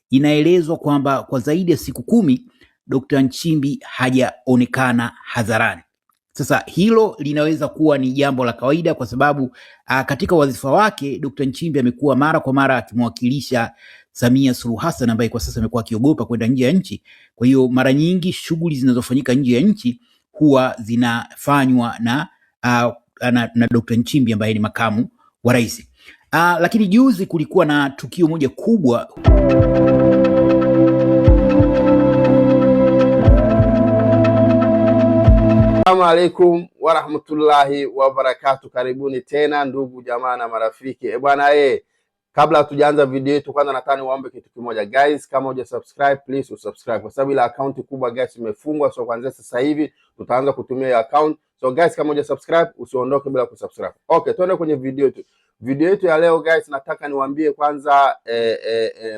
inaelezwa kwamba kwa zaidi ya siku 10 Dr. Nchimbi hajaonekana hadharani. Sasa hilo linaweza kuwa ni jambo la kawaida kwa sababu katika wadhifa wake Dr. Nchimbi amekuwa mara kwa mara akimwakilisha Samia Suluhu Hassan ambaye kwa sasa amekuwa akiogopa kwenda nje ya nchi. Kwa hiyo mara nyingi shughuli zinazofanyika nje ya nchi huwa zinafanywa na Dr. Nchimbi ambaye ni makamu wa rais. Lakini juzi kulikuwa na tukio moja kubwa. Assalamu alaikum warahmatullahi wabarakatuh. Karibuni tena ndugu jamaa na marafiki. Bwana kabla hatujaanza video yetu, kwanza nataka niwaombe kitu kimoja guys. Kama hujasubscribe please usubscribe, kwa sababu ile account kubwa guys imefungwa. So kuanzia sasa hivi tutaanza kutumia hiyo account. So guys, kama hujasubscribe usiondoke bila kusubscribe. Okay, tuende kwenye video yetu. Video yetu ya leo guys, nataka niwaambie kwanza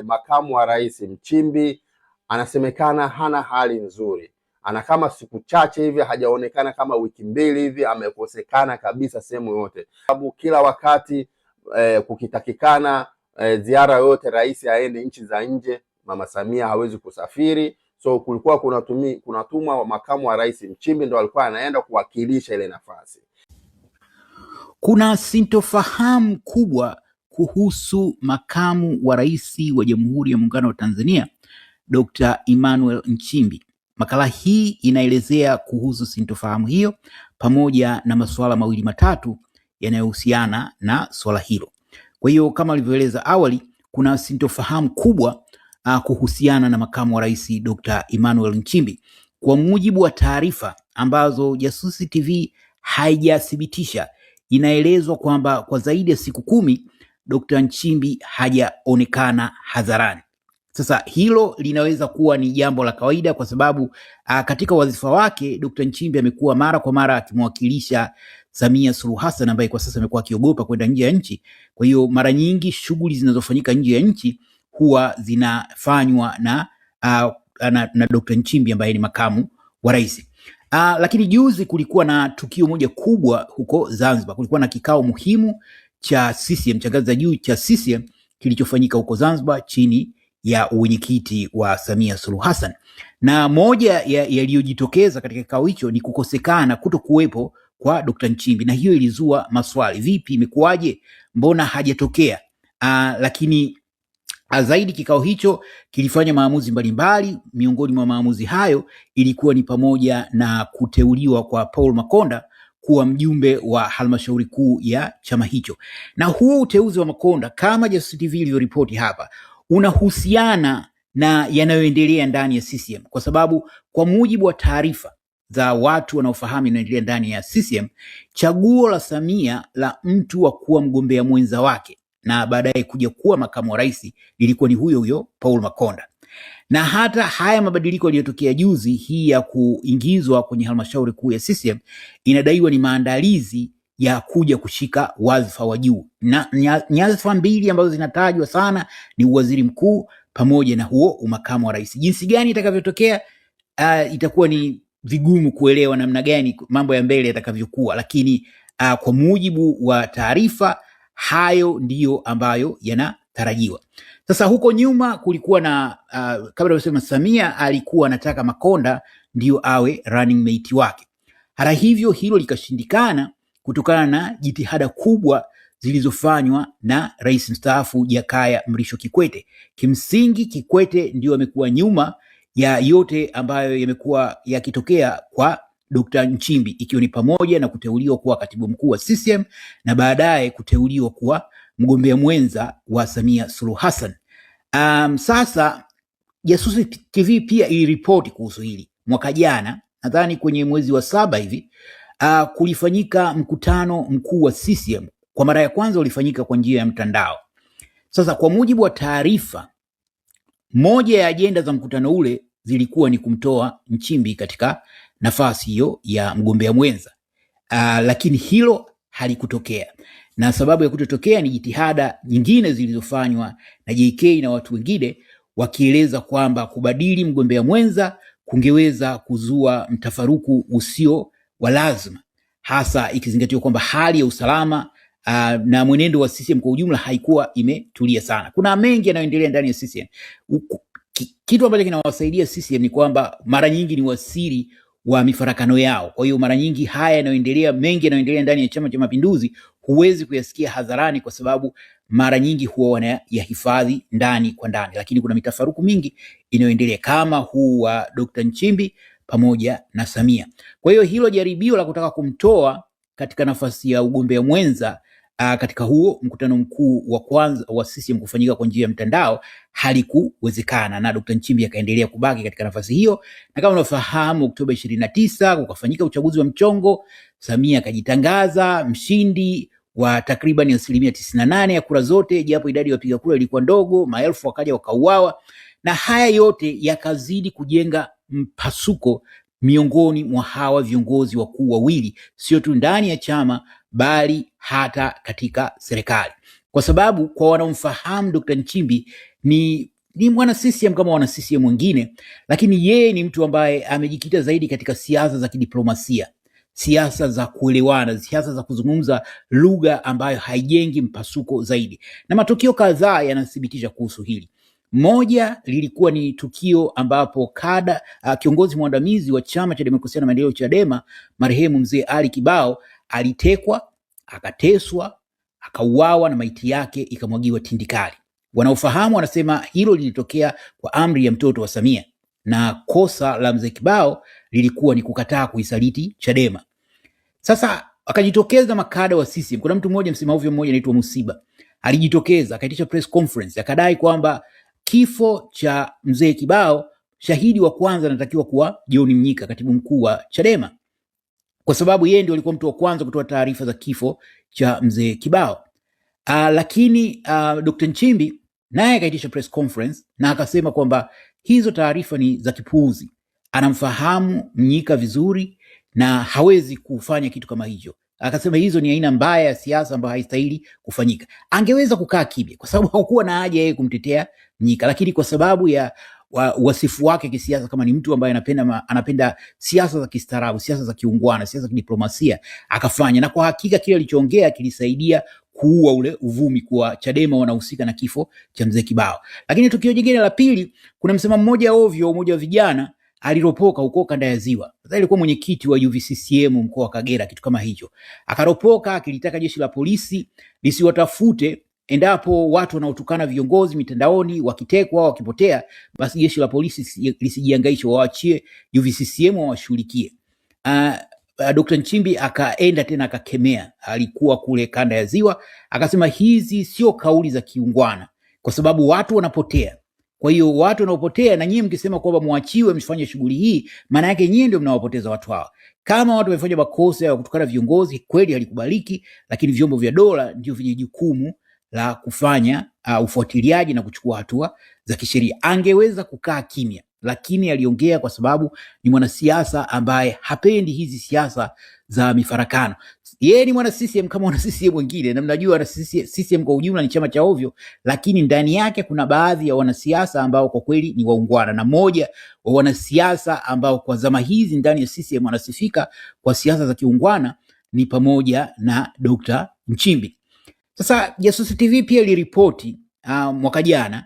makamu wa rais Nchimbi anasemekana hana hali nzuri. Ana kama siku chache hivi hajaonekana, kama wiki mbili hivi amekosekana kabisa sehemu yote. Sababu kila wakati kukitakikana ziara yote rais aende nchi za nje, Mama Samia hawezi kusafiri. So kulikuwa kunatumwa makamu wa rais Nchimbi, ndo alikuwa anaenda kuwakilisha ile nafasi. Kuna sintofahamu kubwa kuhusu makamu wa rais wa Jamhuri ya Muungano wa Tanzania Dr. Emmanuel Nchimbi. Makala hii inaelezea kuhusu sintofahamu hiyo pamoja na masuala mawili matatu yanayohusiana na swala hilo. Kwa hiyo kama alivyoeleza awali, kuna sintofahamu kubwa kuhusiana na makamu wa rais Dr. Emmanuel Nchimbi. Kwa mujibu wa taarifa ambazo Jasusi TV haijathibitisha, inaelezwa kwamba kwa zaidi ya siku 10 Dr. Nchimbi hajaonekana hadharani. Sasa hilo linaweza kuwa ni jambo la kawaida kwa sababu katika wadhifa wake Dr. Nchimbi amekuwa mara kwa mara akimwakilisha Samia Suluhu Hassan ambaye kwa sasa amekuwa akiogopa kwenda nje ya nchi. Kwa hiyo mara nyingi shughuli zinazofanyika nje ya nchi huwa zinafanywa na Dr. Nchimbi ambaye ni makamu wa rais. Lakini juzi kulikuwa na tukio moja kubwa huko Zanzibar. Kulikuwa na kikao muhimu cha CCM, cha ngazi za juu cha CCM kilichofanyika huko Zanzibar chini ya uwenyekiti wa Samia Suluhu Hassan. Na moja yaliyojitokeza katika kikao hicho ni kutokuwepo kwa Dr. Nchimbi, na hiyo ilizua maswali. Vipi, imekuwaje? Mbona hajatokea? Lakini zaidi kikao hicho kilifanya maamuzi mbalimbali. Miongoni mwa maamuzi hayo ilikuwa ni pamoja na kuteuliwa kwa Paul Makonda kuwa mjumbe wa halmashauri kuu ya chama hicho. Na huo uteuzi wa Makonda, kama Jasusi TV ilivyoripoti hapa, unahusiana na yanayoendelea ndani ya CCM, kwa sababu kwa mujibu wa taarifa za watu wanaofahamu yanayoendelea ndani ya CCM, chaguo la Samia la mtu wa kuwa mgombea mwenza wake na baadaye kuja kuwa makamu wa rais lilikuwa ni huyo Paul Makonda. Na hata haya mabadiliko yaliyotokea juzi hii ya kuingizwa kwenye halmashauri kuu ya CCM inadaiwa ni maandalizi ya kuja kushika wadhifa wa juu. Na nyadhifa mbili ambazo zinatajwa sana ni uwaziri mkuu pamoja na huo umakamu wa rais. Jinsi gani itakavyotokea itakuwa ni vigumu kuelewa namna gani mambo ya mbele yatakavyokuwa, lakini kwa mujibu wa taarifa hayo ndiyo ambayo yanatarajiwa. Sasa huko nyuma kulikuwa na kabla kusema Samia alikuwa anataka Makonda ndio awe running mate wake. Hata hivyo hilo likashindikana kutokana na jitihada kubwa zilizofanywa na rais mstaafu Jakaya Mrisho Kikwete. Kimsingi Kikwete ndio amekuwa nyuma ya yote ambayo yamekuwa yakitokea kwa Dr. Nchimbi, ikiwa ni pamoja na kuteuliwa kuwa katibu mkuu wa CCM na baadaye kuteuliwa kuwa mgombea mwenza wa Samia Suluhu Hassan. Sasa Jasusi TV pia iliripoti kuhusu hili mwaka jana, nadhani kwenye mwezi wa 7 hivi. Kulifanyika mkutano mkuu wa CCM. Kwa mara ya kwanza ulifanyika kwa njia ya mtandao. Sasa kwa mujibu wa taarifa, moja ya ajenda za mkutano ule zilikuwa ni kumtoa Nchimbi katika nafasi hiyo ya mgombea mwenza. Lakini hilo halikutokea. Na sababu ya kutotokea ni jitihada nyingine zilizofanywa na JK na watu wengine, wakieleza kwamba kubadili mgombea mwenza kungeweza kuzua mtafaruku usio wa lazima, hasa ikizingatiwa kwamba hali ya usalama na mwenendo wa CCM kwa ujumla haikuwa imetulia sana. Kuna mengi yanayoendelea ndani ya CCM. Kitu ambacho kinawasaidia CCM ni kwamba mara nyingi ni wasiri wa mifarakano yao. Kwa hiyo mara nyingi haya yanayoendelea, mengi yanayoendelea ndani ya Chama cha Mapinduzi huwezi kuyasikia hadharani kwa sababu mara nyingi huwa wanayahifadhi ndani kwa ndani, lakini kuna mitafaruku mingi inayoendelea kama huu wa Dr. Nchimbi pamoja na Samia. Kwa hiyo hilo jaribio la kutaka kumtoa katika nafasi ya ugombea mwenza katika huo mkutano mkuu wa kwanza wa CCM kufanyika kwa njia ya mtandao halikuwezekana, na Dr. Nchimbi akaendelea kubaki katika nafasi hiyo. Na kama unafahamu, Oktoba 29 kukafanyika uchaguzi wa mchongo. Samia akajitangaza mshindi wa takriban 98% ya kura zote, japo idadi ya wapiga kura ilikuwa ndogo, maelfu wakaja wakauawa, na haya yote yakazidi kujenga mpasuko miongoni mwa hawa viongozi wakuu wawili, sio tu ndani ya chama bali hata katika serikali, kwa sababu kwa wanaomfahamu Dr. Nchimbi ni mwana CCM kama wana CCM wengine, lakini yeye ni mtu ambaye amejikita zaidi katika siasa za kidiplomasia, siasa za kuelewana, siasa za kuzungumza lugha ambayo haijengi mpasuko zaidi, na matokeo kadhaa yanathibitisha kuhusu hili. Moja lilikuwa ni tukio ambapo kiongozi mwandamizi wa Chama cha Demokrasia na Maendeleo Chadema, marehemu mzee Ali Kibao alitekwa, akateswa, akauawa na maiti yake ikamwagiwa tindikali. Wanaofahamu wanasema hilo lilitokea kwa amri ya mtoto wa Samia, na kosa la mzee Kibao lilikuwa ni kukataa kuisaliti Chadema. Sasa akajitokeza makada wa CCM. Kuna mtu mmoja, msimamizi mmoja anaitwa Musiba, alijitokeza akaitisha press conference, akadai kwamba kifo cha mzee Kibao, shahidi wa kwanza anatakiwa kuwa John Mnyika, katibu mkuu wa Chadema, kwa sababu yeye ndio alikuwa mtu wa kwanza kutoa taarifa za kifo cha mzee Kibao. Lakini Dr. Nchimbi naye akaitisha press conference na akasema kwamba hizo taarifa ni za kipuuzi, anamfahamu Mnyika vizuri na hawezi kufanya kitu kama hicho. Akasema hizo ni aina mbaya ya siasa ambayo haistahili kufanyika. Angeweza kukaa kimya kwa sababu hakuwa na haja yeye kumtetea Mnyika, lakini kwa sababu ya wasifu wake kisiasa kama ni mtu ambaye anapenda siasa za kistaarabu, siasa za kiungwana, siasa za kidiplomasia, akafanya. Na kwa hakika kile alichoongea kilisaidia kuua ule uvumi kwa Chadema wanahusika na kifo cha mzee Kibao. Lakini tukio jingine la pili, kuna msema mmoja ovyo, mmoja wa vijana aliropoka huko kanda ya Ziwa. Sasa alikuwa mwenyekiti wa UVCCM mkoa wa Kagera, kitu kama hicho. Akaropoka akilitaka jeshi la polisi lisiwatafute endapo watu wanaotukana viongozi mitandaoni wakitekwa, wakipotea, basi jeshi la polisi lisijihangaishe, waachie UVCCM wawashughulikie. Dr. Nchimbi akaenda tena akakemea, alikuwa kule kanda ya Ziwa, akasema hizi sio kauli za kiungwana kwa sababu watu wanapotea. Kwa hiyo watu wanaopotea, na nyinyi mkisema kwamba muachiwe msifanye shughuli hii, maana yake nyinyi ndio mnawapoteza watu hawa. Kama watu wamefanya makosa ya kutukana viongozi, kweli halikubaliki, lakini vyombo vya dola ndio vyenye jukumu la kufanya ufuatiliaji na kuchukua hatua za kisheria. Angeweza kukaa kimya, lakini aliongea kwa sababu ni mwanasiasa ambaye hapendi hizi siasa za mifarakano. Yeye ni mwana CCM kama wana CCM wengine, na mnajua CCM kwa ujumla ni chama cha ovyo, lakini ndani yake kuna baadhi ya wanasiasa ambao kwa kweli ni waungwana, na moja wa wanasiasa ambao kwa zama hizi ndani ya CCM wanasifika kwa siasa za kiungwana ni pamoja na Dr. Nchimbi. Sasa Jasusi TV pia iliripoti mwaka jana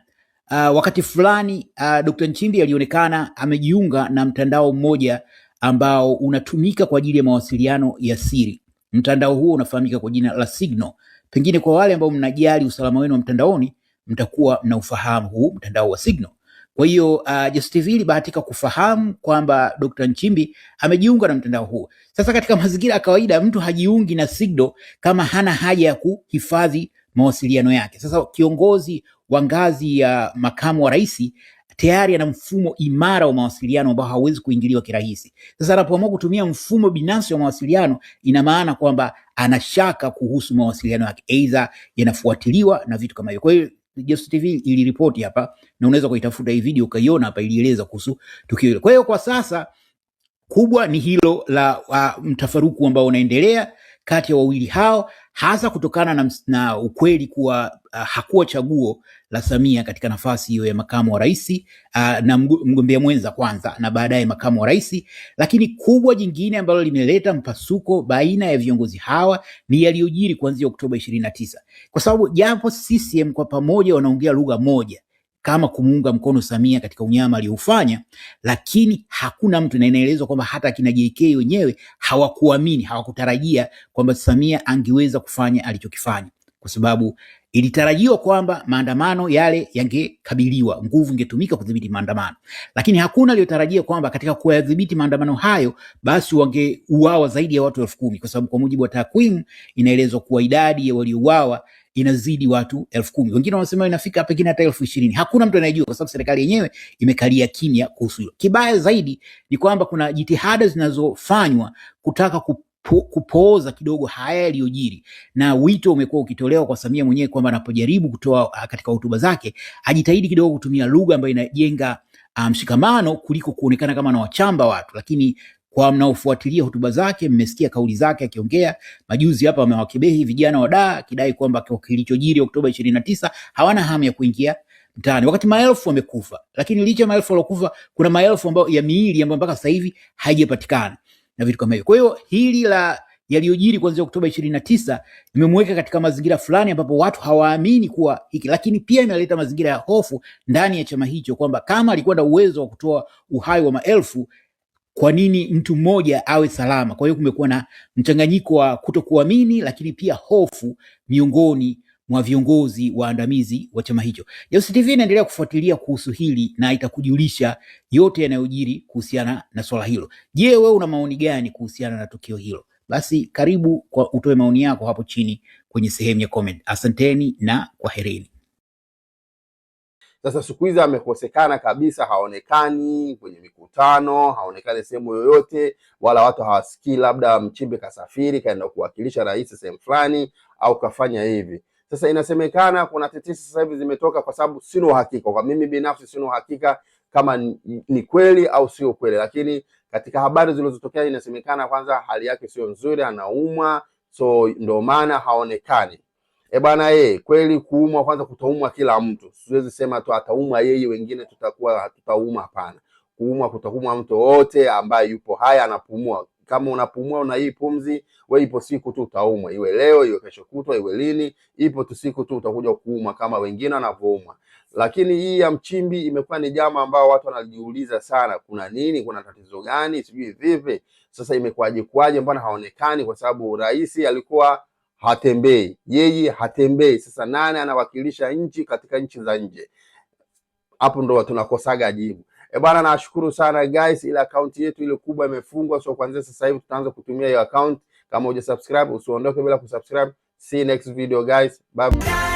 wakati fulani Dr. Nchimbi alionekana amejiunga na mtandao mmoja ambao unatumika kwa ajili ya mawasiliano ya siri. Mtandao huo unafahamika kwa jina la Signal. Pengine kwa wale ambao mnajali usalama wenu wa mtandaoni mtakuwa mnaufahamu huu mtandao wa Signal. Kwa hiyo Jasusi TV ilibahatika kufahamu kwamba Dr. Nchimbi amejiunga na mtandao huo. Sasa katika mazingira ya kawaida mtu hajiungi na Signal kama hana haja ya kuhifadhi mawasiliano yake. Sasa kiongozi wa ngazi ya makamu wa rais tayari ana mfumo imara wa mawasiliano ambao hauwezi kuingiliwa kirahisi. Sasa anapoamua kutumia mfumo binafsi wa mawasiliano, ina maana kwamba anashaka kuhusu mawasiliano yake, aidha yanafuatiliwa na vitu kama hivyo. Kwa hiyo Jasusi TV iliripoti hapa, na unaweza kuitafuta hii video ukaiona hapa, ilieleza kuhusu tukio hilo. Kwa hiyo kwa sasa kubwa ni hilo la mtafaruku ambao unaendelea kati ya wawili hao. hasa kutokana na ukweli kuwa hakuwa chaguo la Samia katika nafasi hiyo ya makamu wa rais na mgombea mwenza kwanza na baadaye makamu wa rais. Lakini kubwa jingine ambalo limeleta mpasuko baina ya viongozi hawa ni yaliyojiri kuanzia Oktoba 29, kwa sababu japo CCM kwa pamoja wanaongea lugha moja kama kumuunga mkono Samia katika unyama aliofanya, lakini hakuna mtu, na inaelezwa kwamba hata kina JK wenyewe hawakuamini, hawakutarajia kwamba Samia angeweza kufanya alichokifanya, kwa sababu ilitarajiwa kwamba maandamano yale yangekabiliwa, nguvu ingetumika kudhibiti maandamano, lakini hakuna aliyotarajia kwamba katika kudhibiti maandamano hayo basi wangeuawa zaidi ya watu 10,000, kwa sababu kwa mujibu wa takwimu inaelezwa kuwa idadi ya waliouawa inazidi watu 10,000. Wengine wanasema inafika pengine hata 20,000. Hakuna mtu anayejua kwa sababu serikali yenyewe imekalia kimya kuhusu hilo. Kibaya zaidi ni kwamba kuna jitihada zinazofanywa kutaka kupooza kidogo haya yaliyojiri, na wito umekuwa ukitolewa kwa Samia mwenyewe kwamba anapojaribu kutoa katika hotuba zake ajitahidi kidogo kutumia lugha ambayo inajenga mshikamano kuliko kuonekana kama anawachamba watu. Lakini kwa mnaofuatilia hotuba zake, mmesikia kauli zake akiongea majuzi hapa, amewakebehi vijana wa Dar akidai kwamba kilichojiri Oktoba 29 hawana hamu ya kuingia mtaani, wakati maelfu wamekufa. Lakini licha ya maelfu waliokufa, kuna maelfu ambayo ya miili ambayo mpaka sasa hivi haijapatikana na vitu kama hivyo. Kwa hiyo hili la yaliyojiri kuanzia Oktoba 29 imemweka katika mazingira fulani ambapo watu hawaamini kuwa hiki, lakini pia imeleta mazingira ya hofu ndani ya chama hicho kwamba kama alikuwa na uwezo wa kutoa uhai wa maelfu, kwa nini mtu mmoja awe salama? Kwa hiyo kumekuwa na mchanganyiko wa kutokuamini, lakini pia hofu miongoni mwa viongozi waandamizi wa chama hicho. Jeusi TV inaendelea kufuatilia kuhusu hili na itakujulisha yote yanayojiri kuhusiana na swala hilo. Je, wewe una maoni gani kuhusiana na tukio hilo? Basi karibu kwa utoe maoni yako hapo chini kwenye sehemu ya comment. Asanteni na kwaherini. Sasa siku hizi amekosekana kabisa, haonekani kwenye mikutano, haonekani sehemu yoyote, wala watu hawasikii labda Mchimbe kasafiri kaenda kuwakilisha rais sehemu fulani au kafanya hivi. Sasa inasemekana kuna tetesi sasa hivi zimetoka, kwa sababu sina uhakika, kwa mimi binafsi sina uhakika kama ni kweli au sio kweli, lakini katika habari zilizotokea inasemekana kwanza hali yake sio nzuri, anaumwa, so ndio maana haonekani. Bwana kweli kuumwa, kwanza kutaumwa kila mtu, siwezi sema tu ataumwa yeye wengine tutakuwa hatutaumwa, hapana. Kuumwa kutaumwa mtu wote ambaye yupo haya anapumua. Kama unapumua una hii pumzi, wewe ipo siku tu utaumwa, iwe leo iwe kesho kutwa iwe lini, ipo tu siku tu utakuja kuumwa kama wengine wanavyoumwa. Lakini hii ya Mchimbi imekuwa ni jambo ambao watu wanajiuliza sana, kuna nini, kuna tatizo gani, sijui vipi. Sasa imekuwaje kwaje, mbona haonekani? Kwa sababu rais alikuwa hatembei, yeye hatembei. Sasa nani anawakilisha nchi katika nchi za nje? Hapo ndo tunakosaga jibu. Bwana, nashukuru sana guys, ile account yetu ile kubwa imefungwa, so kuanzia sasa hivi tutaanza kutumia hiyo account. Kama hujasubscribe usiondoke bila kusubscribe. See you next video guys, bye.